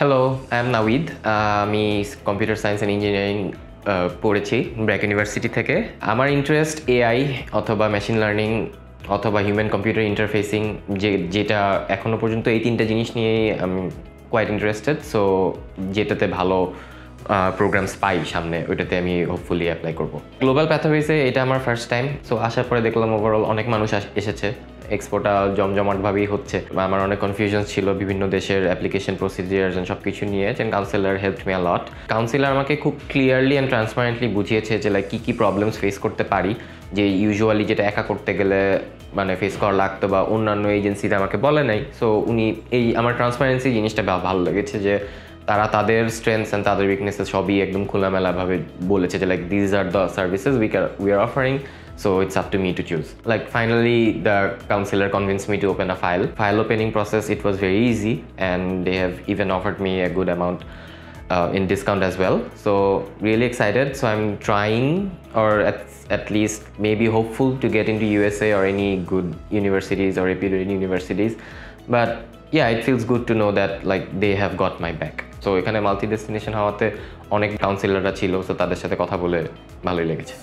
Hello, I am নাউইদ। আমি computer science and engineering পড়েছি BRAC university থেকে। আমার ইন্টারেস্ট এআই অথবা মেশিন লার্নিং অথবা হিউম্যান কম্পিউটার ইন্টারফেসিং, যেটা এখনও পর্যন্ত এই তিনটা জিনিস নিয়েই আমি কোয়াইট ইন্টারেস্টেড। সো যেটাতে ভালো প্রোগ্রামস পাই সামনে, ওইটাতে আমি হোপফুলি অ্যাপ্লাই করব। গ্লোবাল প্যাথোওয়েজে এটা আমার ফার্স্ট টাইম। সো আসার পরে দেখলাম ওভারঅল অনেক মানুষ এসেছে। এক্সপোটা জমজমাটভাবেই হচ্ছে। আমার অনেক কনফিউশন ছিল বিভিন্ন দেশের অ্যাপ্লিকেশন প্রসিডিয়ার্স অ্যান্ড সব কিছু নিয়ে। যেন councillor helped me a lot. Councillor আমাকে খুব ক্লিয়ারলি অ্যান্ড ট্রান্সপারেন্টলি বুঝিয়েছে যে লাইক কী প্রবলেমস ফেস করতে পারি, যে ইউজুয়ালি যেটা একা করতে গেলে ফেস করা লাগতো বা অন্যান্য এজেন্সিতে আমাকে বলে নাই। সো উনি আমার ট্রান্সপারেন্সি জিনিসটা ভালো লেগেছে, যে তারা তাদের স্ট্রেংথস অ্যান্ড তাদের উইকনেসেস সবই একদম খোলামেলাভাবে বলেছে যে like this are the services we are offering, so it's up to me to choose. Like finally the counselor convinced me to open a file opening process. It was very easy and they have even offered me a good amount in discount as well, so really excited. So I'm trying, or at least maybe hopeful to get into USA or any good universities or reputed universities. But yeah, it feels good to know that like they have got my back. So এখানে multi destination হওয়াতে অনেক কাউন্সিলররা ছিল, so তাদের সাথে কথা বলে ভালোই লেগেছে।